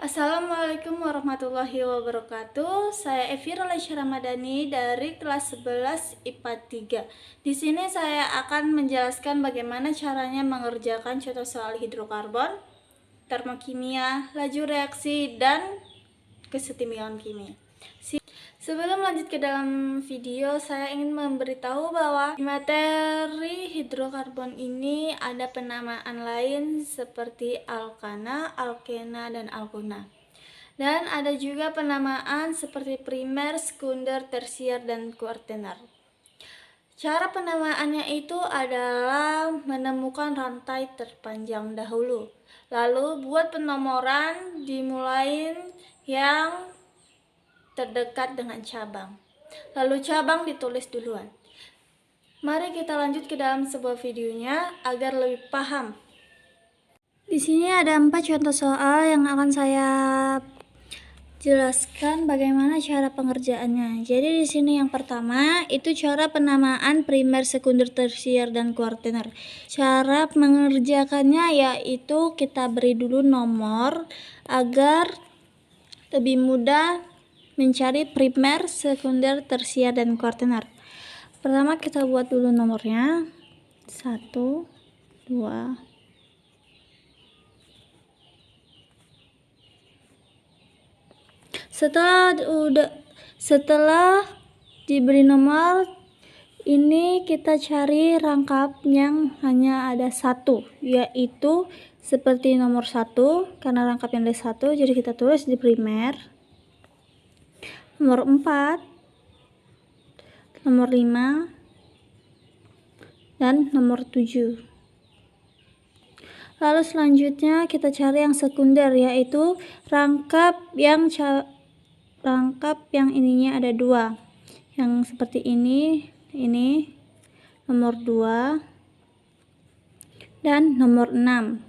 Assalamualaikum warahmatullahi wabarakatuh. Saya Evi Roleisha Ramadhani dari kelas 11 IPA 3. Di sini saya akan menjelaskan bagaimana caranya mengerjakan contoh soal hidrokarbon, termokimia, laju reaksi, dan kesetimbangan kimia. Sebelum lanjut ke dalam video, saya ingin memberitahu bahwa di materi hidrokarbon ini ada penamaan lain seperti alkana, alkena, dan alkona. Dan ada juga penamaan seperti primer, sekunder, tersier, dan kuartener. Cara penamaannya itu adalah menemukan rantai terpanjang dahulu. Lalu buat penomoran dimulai yang terdekat dengan cabang. Lalu cabang ditulis duluan. Mari kita lanjut ke dalam sebuah videonya agar lebih paham. Di sini ada 4 contoh soal yang akan saya jelaskan bagaimana cara pengerjaannya. Jadi di sini yang pertama itu cara penamaan primer, sekunder, tersier, dan kuartener. Cara mengerjakannya yaitu kita beri dulu nomor agar lebih mudah mencari primer, sekunder, tersier, dan kuartener. Pertama kita buat dulu nomornya 1, 2, setelah diberi nomor ini kita cari rangkap yang hanya ada satu, yaitu seperti nomor 1 karena rangkapnya ada 1 jadi kita tulis di primer. Nomor 4, nomor 5, dan nomor 7. Lalu selanjutnya kita cari yang sekunder, yaitu rangkap yang ininya ada 2. Yang seperti ini nomor 2 dan nomor 6.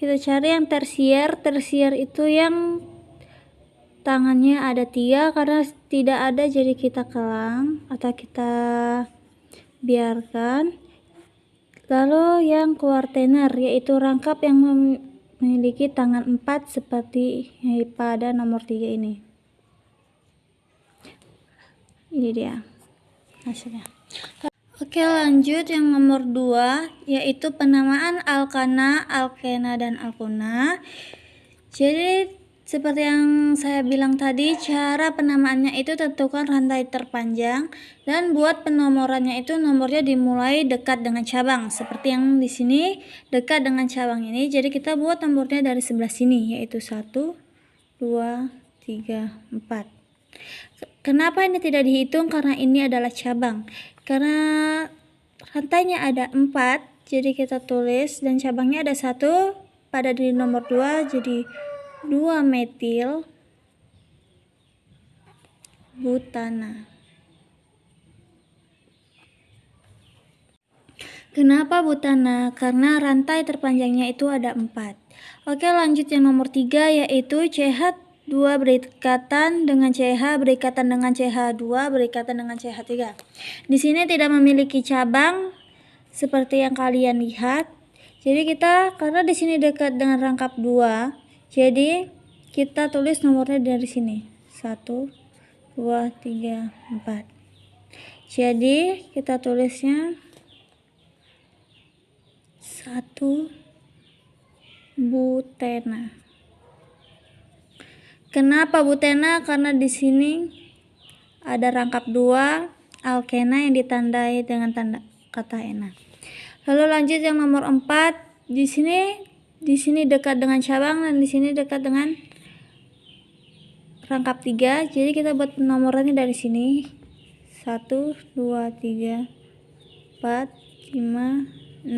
Kita cari yang tersier. Tersier itu yang tangannya ada 3, karena tidak ada jadi kita kelang atau kita biarkan. Lalu yang kuartener yaitu rangkap yang memiliki tangan 4 seperti pada nomor 3 ini. Ini dia hasilnya. Oke, lanjut yang nomor 2 yaitu penamaan alkana, alkena, dan alkona. Jadi seperti yang saya bilang tadi, cara penamaannya itu tentukan rantai terpanjang dan buat penomorannya itu nomornya dimulai dekat dengan cabang. Seperti yang di sini dekat dengan cabang ini, jadi kita buat nomornya dari sebelah sini yaitu 1, 2, 3, 4. Kenapa ini tidak dihitung? Karena ini adalah cabang. Karena rantainya ada 4, jadi kita tulis dan cabangnya ada 1 pada di nomor 2 jadi 2 metil butana. Kenapa butana? Karena rantai terpanjangnya itu ada 4. Oke, lanjut yang nomor 3 yaitu CH2 berikatan dengan CH, berikatan dengan CH2, berikatan dengan CH3. Di sini tidak memiliki cabang seperti yang kalian lihat. Jadi kita karena di sini dekat dengan rangkap 2, jadi kita tulis nomornya dari sini 1, 2, 3, 4. Jadi kita tulisnya 1 butena. Kenapa butena? Karena di sini ada rangkap 2 alkena yang ditandai dengan tanda kata ena. Lalu lanjut yang nomor 4. Di sini dekat dengan cabang dan di sini dekat dengan rangkap 3. Jadi kita buat penomorannya dari sini 1, 2, 3, 4, 5,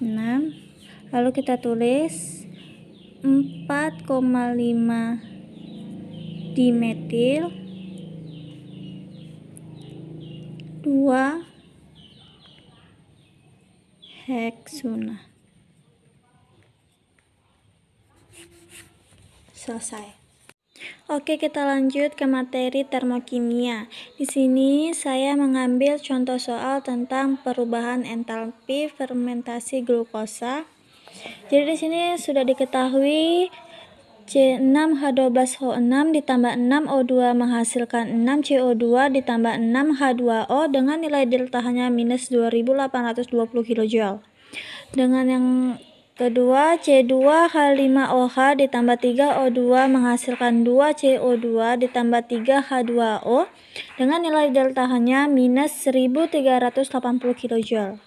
6. Lalu kita tulis 4,5 dimetil 2 heksuna. Selesai. Oke, kita lanjut ke materi termokimia. Di sini saya mengambil contoh soal tentang perubahan entalpi fermentasi glukosa. Jadi di sini sudah diketahui C6H12O6 ditambah 6O2 menghasilkan 6CO2 ditambah 6H2O dengan nilai deltanya minus 2820 kJ. Dengan yang kedua, C2H5OH ditambah 3O2 menghasilkan 2CO2 ditambah 3H2O dengan nilai deltanya minus 1380 kJ.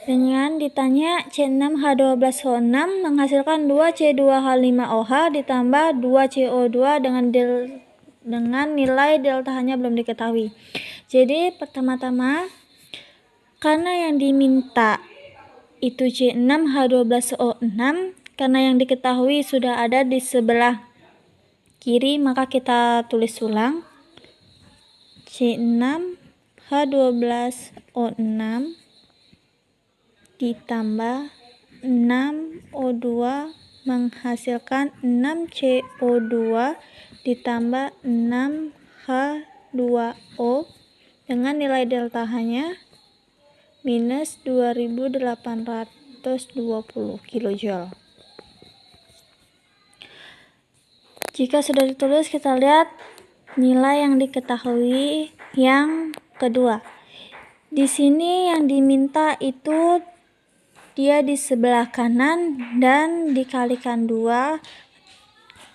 Dengan ditanya C6H12O6 menghasilkan 2C2H5OH ditambah 2CO2 dengan nilai deltanya belum diketahui. Jadi pertama-tama karena yang diminta itu C6H12O6, karena yang diketahui sudah ada di sebelah kiri, maka kita tulis ulang. C6H12O6 ditambah 6O2 menghasilkan 6CO2 ditambah 6H2O dengan nilai deltanya minus 2820 kJ. Jika sudah ditulis, kita lihat nilai yang diketahui yang kedua. Di sini yang diminta itu dia di sebelah kanan dan dikalikan 2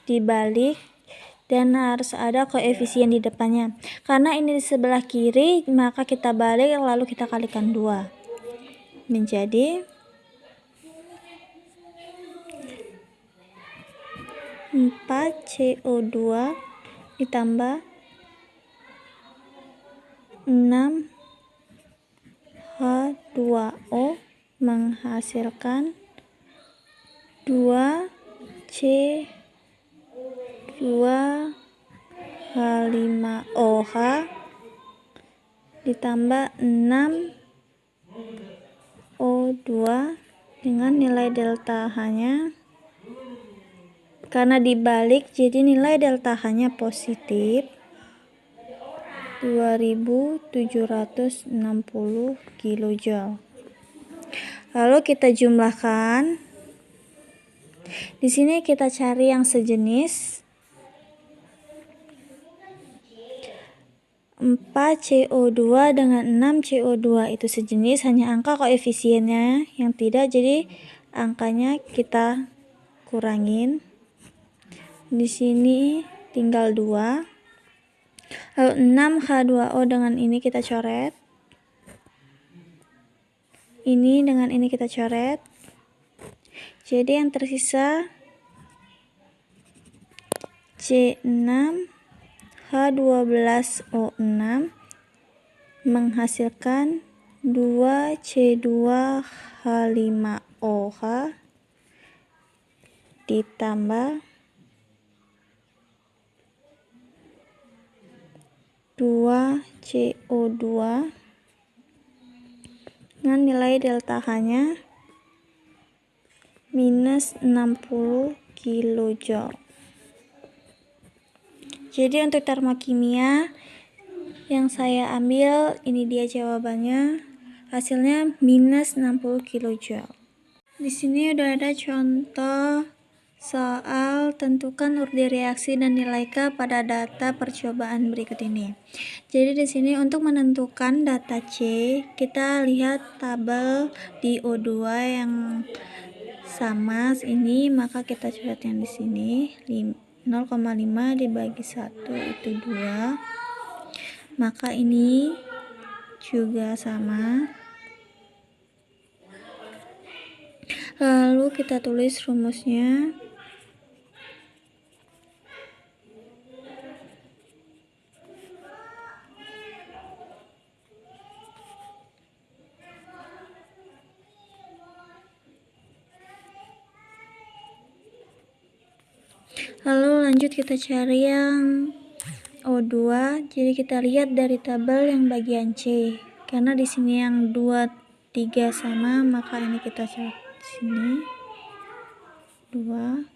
dibalik dan harus ada koefisien di depannya. Karena ini di sebelah kiri, maka kita balik lalu kita kalikan 2 menjadi 4CO2 ditambah 6H2O menghasilkan 2C2H5OH ditambah 6O2 dengan nilai deltanya, karena dibalik jadi nilai deltanya positif 2760 kJ. Lalu kita jumlahkan. Di sini kita cari yang sejenis. 4CO2 dengan 6CO2 itu sejenis, hanya angka koefisiennya yang tidak, jadi angkanya kita kurangin. Di sini tinggal 2. Lalu 6H2O dengan ini kita coret. Ini dengan ini kita coret. Jadi yang tersisa C6H12O6 menghasilkan 2C2H5OH ditambah 2CO2 dengan nilai deltanya minus 60 kJ. Jadi untuk termokimia yang saya ambil, ini dia jawabannya, hasilnya minus 60 kJ. Di sini udah ada contoh soal tentukan urut reaksi dan nilai K pada data percobaan berikut ini. Jadi di sini untuk menentukan data C, kita lihat tabel di O2 yang sama ini, maka kita coret yang di sini 0,5 dibagi 1 itu 2. Maka ini juga sama. Lalu kita tulis rumusnya. Lalu lanjut kita cari yang O2. Jadi kita lihat dari tabel yang bagian C. Karena di sini yang 2, 3 sama, maka ini kita cari di sini 2.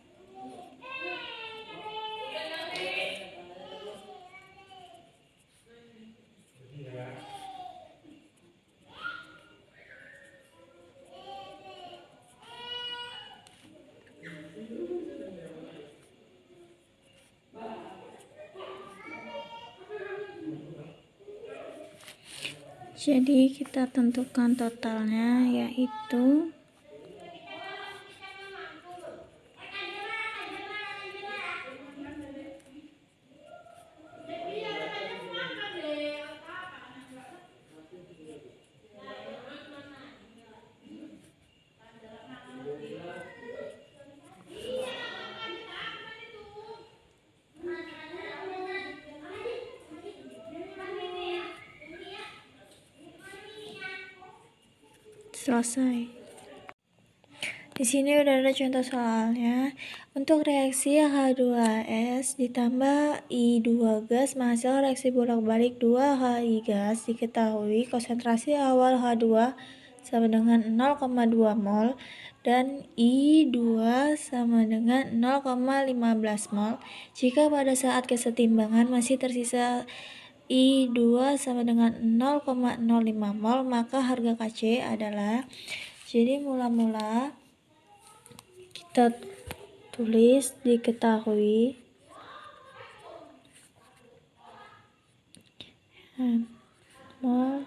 Jadi kita tentukan totalnya, yaitu selesai. Di sini udah ada contoh soalnya. Untuk reaksi H2S ditambah I2 gas menghasilkan reaksi bolak-balik 2HI gas. Diketahui konsentrasi awal H2 sama dengan 0,2 mol dan I2 sama dengan 0,15 mol. Jika pada saat kesetimbangan masih tersisa I2 sama dengan 0,05 mol, maka harga Kc adalah, jadi mula-mula kita tulis diketahui mol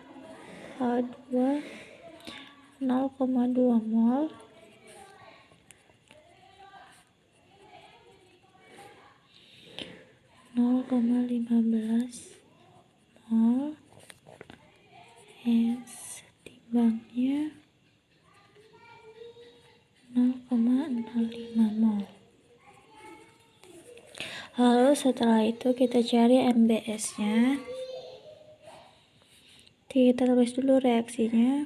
H2 0,2 mol mol timbangnya 0,05 mol. Lalu setelah itu kita cari MBS nya. Kita tulis dulu reaksinya.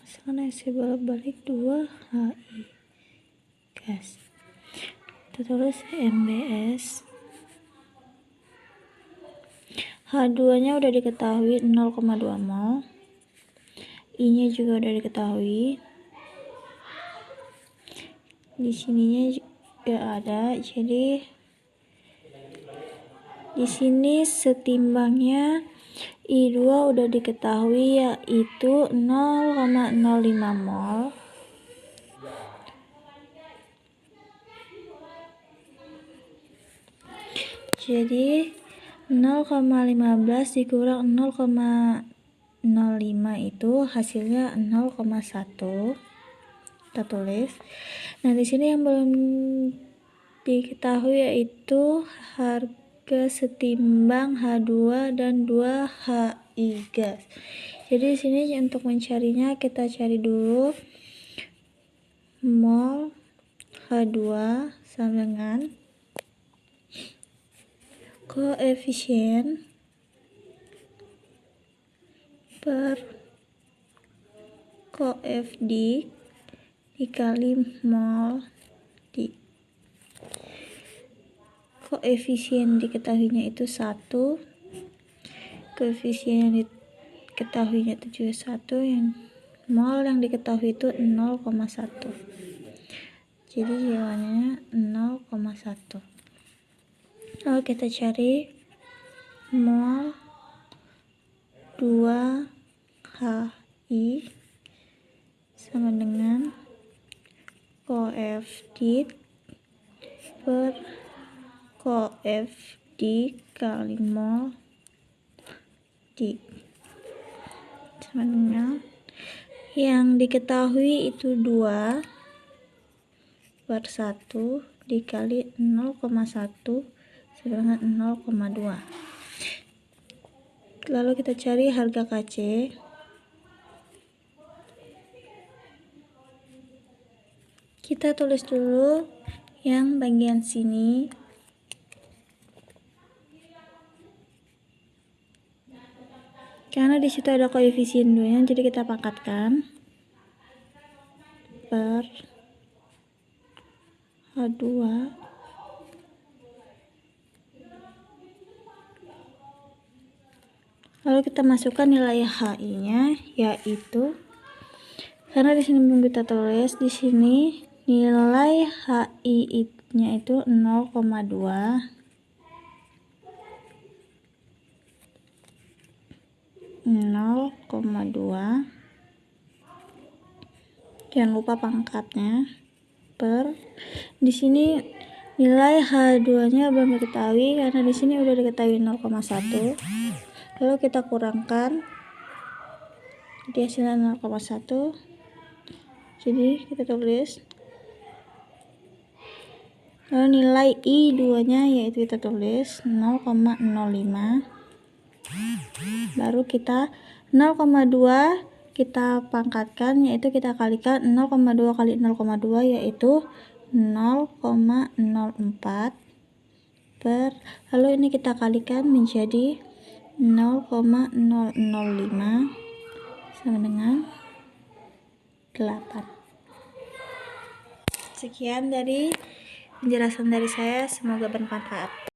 Misalkan reaksi bolak-balik 2HI gas. Kita tulis MBS. H2 nya udah diketahui 0,2 mol. I nya juga udah diketahui. Di sininya juga ada. Jadi di sini setimbangnya I2 udah diketahui, yaitu 0,05 mol. Jadi 0,15 dikurang 0,05 itu hasilnya 0,1. Kita tulis. Nah, di sini yang belum diketahui yaitu harga setimbang H2 dan 2HI gas. Jadi di sini untuk mencarinya kita cari dulu mol H2 sama dengan koefisien per koefdik dikali mol di. Koefisien diketahuinya itu 1, koefisien yang diketahuinya itu juga 1, yang mol yang diketahui itu 0,1. Jadi jawabannya 0,1. Lalu kita cari mol 2HI sama dengan koefdik per koefdik kali mol di sama dengan yang diketahui itu 2 per 1 dikali 0,1 sama dengan 0,2. Lalu kita cari harga Kc. Kita tulis dulu yang bagian sini. Karena di situ ada koefisien 2-nya, jadi kita pangkatkan per H2 lalu kita masukkan nilai HI-nya, yaitu karena di sini belum kita tulis, di sini nilai HI-nya itu 0,2 0,2. Jangan lupa pangkatnya. per. Di sini nilai H2-nya belum diketahui karena di sini udah diketahui 0,1. Lalu kita kurangkan. Jadi hasilnya 0,1. Jadi kita tulis. Lalu nilai I2-nya yaitu kita tulis 0,05. Baru kita 0,2 kita pangkatkan, yaitu kita kalikan 0,2 kali 0,2 yaitu 0,04 per, lalu ini kita kalikan menjadi 0,005 sama dengan 8. Sekian dari penjelasan dari saya, semoga bermanfaat.